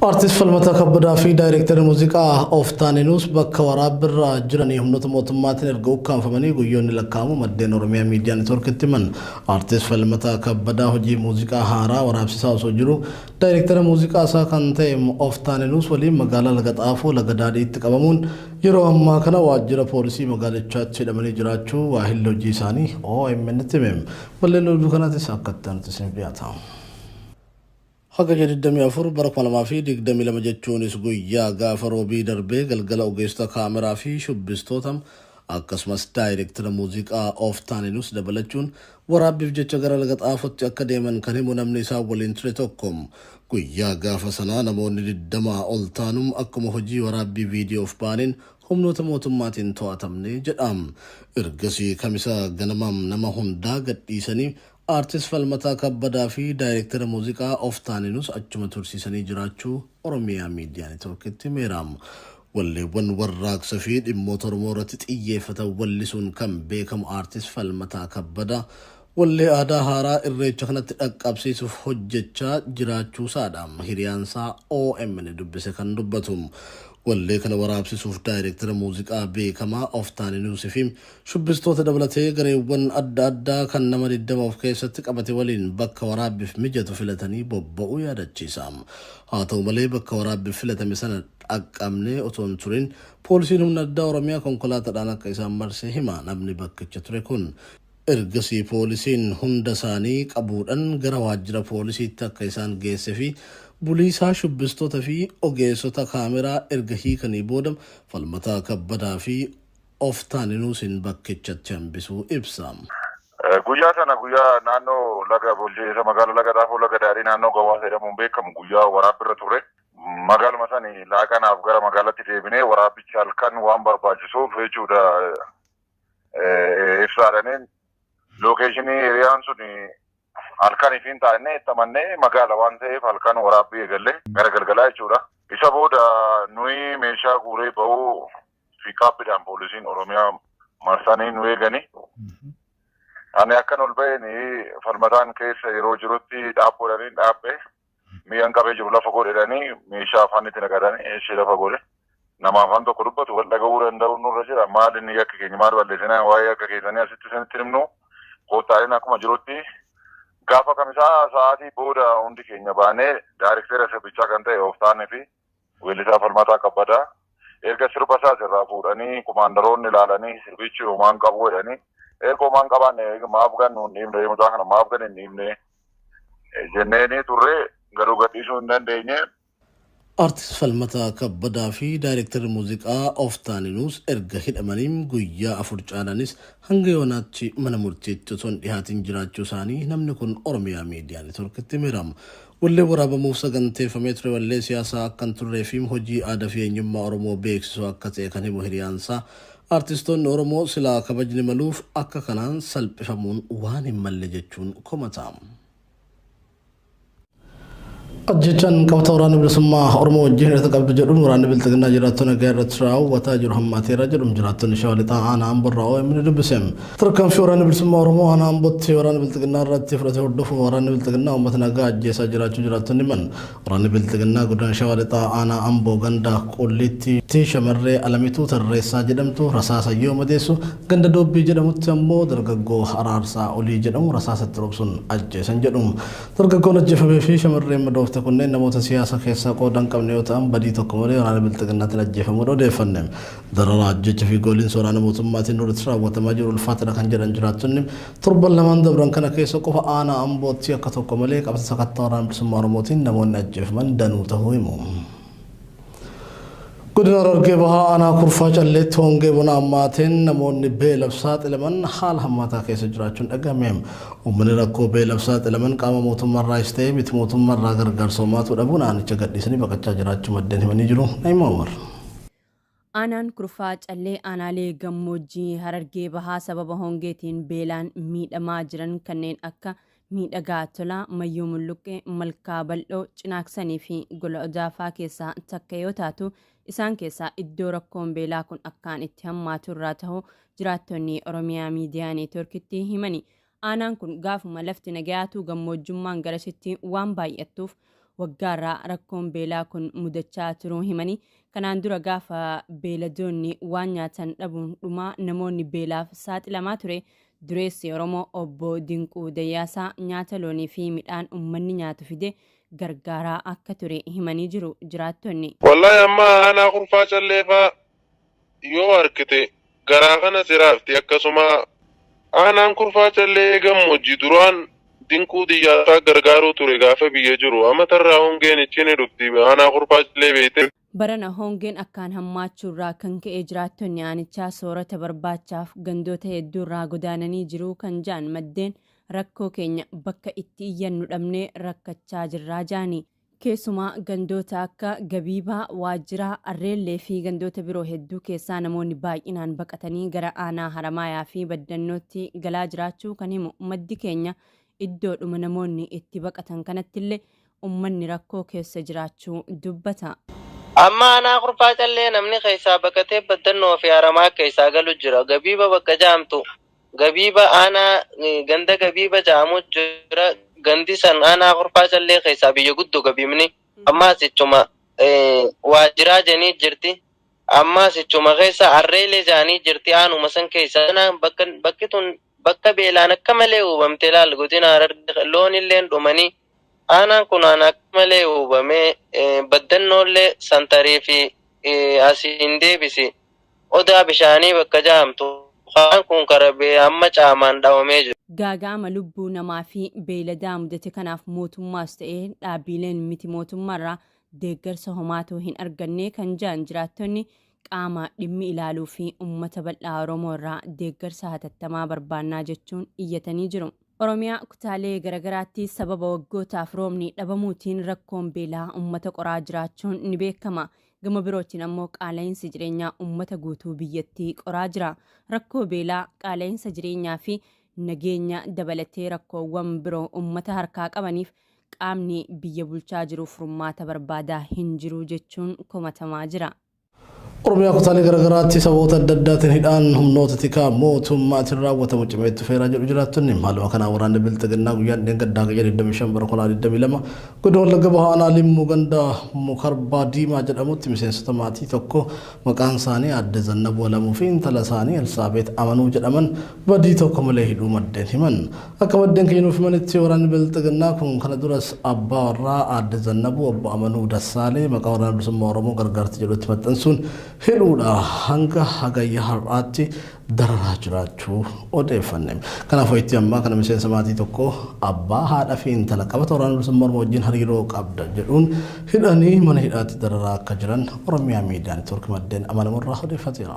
Artist falmata kabbadaa fi daayireektara muuziqaa of taaninuus bakka waraabbiirra jiranii humnoota mootummaatiin erga ukkaanfamanii guyyoonni lakkaa'amu maddeen Oromiyaa miidiyaa neetwoorkitti himan. Artist falmata kabbadaa hojii muuziqaa haaraa waraabsisaa osoo jiru daayireektara muuziqaa isaa kan ta'e of taaninuus waliin magaalaa Laga Xaafoo Laga Daadhiitti qabamuun yeroo ammaa kana waajjira poolisii magaalichaatti hidhamanii jiraachuu waahilli hojii isaanii OMN'tti himame. Bal'een oduu kanaatis akka itti isin dhiyaata. Haga jedhamee afur bara 2022 jechuunis guyyaa gaafa roobii darbee galgala ogeessota kaameraa fi shubbistoota akkasumas daayireektara muuziqaa of taaninuus dabalachuun waraabbiif jecha gara Laga Xaafootti akka deeman kan himu namni isaa waliin ture tokko. Guyyaa gaafa sanaa namoonni 20 ol taanum akkuma hojii waraabbii viidiyoof baaniin humnoota mootummaatiin to'atamne jedham. Ergasii kamisa ganamam nama hundaa gadhiisanii Artist falmata kabbadaa fi daayireektara muuziqaa of taaninuus achuma tursiisanii jiraachuu Oromiyaa miidiyaa neetwoorkitti himeeram. Walleewwan warraaqsa fi dhimmoota Oromoo irratti xiyyeeffatan wallisuun kan beekamu Artist falmata kabbadaa wallee aadaa haaraa irreecha kanatti dhaqqabsiisuuf hojjechaa jiraachuu isaadha. Hiriyaansaa OMN dubbise kan dubbatu. Wallee kana waraabsisuuf daayireektara muuziqaa beekamaa of taaninuus fi shubbistoota dabalatee gareewwan adda addaa kan nama 20 of keessatti qabate waliin bakka waraabbiif mijatu filatanii bobba'uu yaadachiisa. Haa ta'u malee bakka waraabbiif filatame sana dhaqqabnee otoo hin turin poolisiin humna addaa Oromiyaa konkolaataadhaan akka isaan marsee hima namni bakkicha ture kun. Ergasii poolisiin hunda isaanii qabuudhaan gara waajjira poolisiitti akka isaan geesse fi buliisaa shubbistoota fi ogeessota kaameraa erga hiikanii booda falmata kabbadaa fi of taaninuusin bakkichatti hambisuu ibsa. Guyyaa sana guyyaa naannoo laga bulchiinsa magaalaa Laga Xaafoo Laga Daadhii naannoo Gawaa jedhamuun beekamu guyyaa waraabbiirra ture. Magaaluma sanii laaqanaaf gara magaalaatti deebinee waraabbichi halkan waan barbaachisuuf jechuudha ibsaadhaniin lookeeshinii hiriyaan sun halkan ifiin taa'ennee ittamannee magaala waan ta'eef halkan waraabbii eegalle gara galgalaa jechuudha. Isa booda nuyi meeshaa guuree ba'uu fi qaabbiidhaan poolisiin Oromiyaa marsanii nu eegani. Ani akkan ol ba'een falmataan keessa yeroo jirutti dhaabboodhanii dhaabbe mi'aan qabee jiru lafa godhedhanii meeshaa afaanitti nagadanii ishee lafa godhe. Nama afaan tokko dubbatu wal dhaga'uu danda'u nurra jira. Maal inni yakka keenya maal balleessinaa waa'ee akka keessanii asitti isinitti himnu koottaaleen akkuma jirutti gaafa kamisaa sa'aatii booda hundi keenya baanee daayireektara sirbichaa kan ta'e of taanee fi weellisaa falmataa kabbadaa erga sirba isaa irraa fuudhanii kumaandaroonni ilaalanii sirbichi homaan qabu jedhanii erga homaan qabaanne maaf gannu hin dhiibne mucaa kana maaf gan hin dhiibne jenneeni turre garuu gadhiisuu hin dandeenye. Artist falmata kabbadaa fi daayireektara muuziqaa of taaninuus erga hidhamaniin guyyaa 4 caalanis hanga yoonaatti mana murtiitti osoo hin dhihaatin jiraachuu isaanii namni kun Oromiyaa miidiyaa neetwoorkitti himeeram. Wallee waraabamuuf saganteeffamee ture wallee siyaasaa akkan turree fi hojii aadaa fi eenyummaa Oromoo beeksisuu akka ta'e kan himu hiriyaansaa artistoonni Oromoo silaa kabajni maluuf akka kanaan salphifamuun waan hin malle jechuun komata. Ajjechaan qabata waraana bilisummaa Oromoo wajjin irratti qabdu jedhuun waraanni bilxiginnaa jiraattonni nagaa irratti raawwataa jiru hammaateera jedhuun jiraattonni Shawaa Lixaa aanaa Amboorraa OMN dubbise. Tarkaanfii waraanni bilisummaa Oromoo aanaa Ambootti waraana bilxiginnaa irratti fudhatee hordofuun waraanni bilxiginnaa uummata nagaa ajjeesaa jiraachuu jiraattonni himan. Waraanni bilxiginnaa godina Shawaa Lixaa aanaa Amboo ganda Qullitti shamarree Alamituu Tarreessaa jedhamtu rasaasa yoo madeessu ganda Doobbii jedhamutti ammoo dargaggoo Araarsaa Olii jedhamu rasaasatti roobsuun ajjeesan jedhu. Dargaggoon ajjeefamee fi shamarreen madoofte kunneen namoota siyaasa keessaa qoodan qabne yoo ta'an badii tokko malee waraana bilxiginnaatiin ajjeefamuu odeeffanne. Dararaa ajjecha fi gooliinsa waraana mootummaatiin nurratti raawwatamaa jiru ulfaatadha kan jedhan jiraattonni torban lamaan dabran kana keessa qofa aanaa Ambootti akka tokko malee qabata sakattaa waraana bilisummaa Oromootiin namoonni ajjeefaman danuu ta'uu himu. Godina Harargee Bahaa aanaa Kurfaa Calleetti hongee bona ammaatiin namoonni beelaaf saaxilaman haala hammaataa keessa jiraachuun dhagahame. Uummanni rakkoo beelaaf saaxilaman qaama mootummaarraas ta'ee miti mootummaarraa gargaarsa uummatu dhabuun aanicha gadhiisanii baqachaa jiraachuu maddeen himanii jiru. Naima Umar. Aanaan Kurfaa Callee aanaalee gammoojjii Harargee Bahaa sababa hongeetiin beelaan miidhamaa jiran kanneen akka miidhagaa tolaa, mayyuu mulluqqee, malkaa bal'oo, cinaaksanii fi gola odaafaa keessaa takka yoo taatu isaan keessaa iddoo rakkoon beelaa kun akkaan itti hammaatu irraa ta'uu jiraattonni Oromiyaa miidiyaa neetwoorkitti himani. Aanaan kun gaafuma lafti nagayaatu gammoojjummaan garasitti waan baay'attuuf waggaarraa rakkoon beelaa kun mudachaa turuu himanii kanaan dura gaafa beeladoonni waan nyaatan dhabuun dhumaa namoonni beelaaf saaxilamaa ture dureessi Oromoo obbo Dinquu Dayyaasaa nyaata loonii fi midhaan uummanni nyaatu fide gargaaraa akka ture himanii jiru jiraattonni. Wallahi amma aanaa kurfaa calleefaa yoo harkite garaa kana siraafti akkasuma aanaan kurfaa callee gammoojjii duraan Dinquu Dayyaasaa gargaaruu ture gaafa biyya jiru amma tarraa hongeen ichini dhufti aanaa kurfaa callee beekte. Barana hongeen akkaan hammaachuurraa kan ka'ee jiraattonni aanichaa soorata barbaachaaf gandoota hedduurraa godaananii jiru kan jaan maddeen rakkoo keenya bakka itti iyyannu dhabnee rakkachaa jirraa jaani. Keessumaa gandoota akka Gabiibaa, Waajjiraa, Arreellee fi gandoota biroo hedduu keessaa namoonni baay'inaan baqatanii gara aanaa Haramaayaa fi Baddannootti galaa jiraachuu kan himu maddi keenya iddoodhuma namoonni itti baqatan kanattillee uummanni rakkoo keessa jiraachuu dubbata. Amma aanaa kurfaa callee namni keessaa baqatee Baddannoo fi Haramaa keessaa galu jira. Gabiiba bakka jaamtu. Gabiiba aanaa ganda Gabiiba jaamu jira. Gandi san aanaa kurfaa callee keessaa biyya guddoo Gabiibni. Ammaas ichuma Waajjiraa janii jirti. Ammaas ichuma keessa Arreelee jaanii jirti. Aanuma san keessa bakki tun bakka beelaan akka malee uubamte laal godina Harargee loonillee dhumanii. Aanaan kun aanaa akka malee uubamee Baddannoollee santarii fi asiin deebisi. Odaa bishaanii bakka jaamtu. Waan kun karabee amma caamaan dhaawamee jiru. Gaaga'ama lubbuu namaa fi beeladaa mudate kanaaf mootummaas ta'ee dhaabbileen miti mootummaarraa deeggarsa homaatoo hin arganne kan jaan jiraattonni qaama dhimmi ilaaluu fi uummata bal'aa Oromoo irraa deeggarsa hatattamaa barbaannaa jechuun iyyatanii jiru. Oromiyaa kutaalee garagaraatti sababa waggootaaf roobni dhabamuutiin rakkoon beelaa uummata qoraa jiraachuun ni beekama. Gama birootiin ammoo qaala'insi jireenyaa uummata guutuu biyyattii qoraa jira. Rakkoo beelaa, qaala'insa jireenyaa fi nageenya dabalatee rakkoowwan biroo uummata harkaa qabaniif qaamni biyya bulchaa jiruuf furmaata barbaadaa hin jiru jechuun komatamaa jira. Oromiyaa kutaalee garagaraatti saboota adda addaatiin hidhaan humnoota tikaa mootummaatiin raawwatamu cimee dhufeera jedhu jiraattonni maaluma kanaa waraanni bilxiginnaa guyyaan dheengaddaa guyyaa 25 bara 2022 godina Wallagga Bahaa aanaa Limmuu ganda Mukarbaa Diimaa jedhamutti miseensota maatii tokko maqaan isaanii Aadde Zannabuu Alamuu fi intala isaanii Elsaabeet Amanuu jedhaman badii tokko malee hidhuu maddeen himan. Akka maddeen keenyuuf himanitti waraanni bilxiginnaa kun kana duras abbaa warraa Aadde Zannabuu obbo Amanuu Dassaalee maqaa waraana bilisummaa Oromoo gargaarti jedhutti maxxansuun hidhuudha hanga hagayya har'aatti dararaa jiraachuu odeeffanne. Kanaafuu itti ammaa kana miseensa maatii tokko abbaa haadha fi intala qabata waraana bilisummaa Oromoo wajjin hariiroo qabda jedhuun hidhanii mana hidhaatti dararaa akka jiran Oromiyaa Miidiyaa Neetwoork maddeen amanamurraa odeeffateera.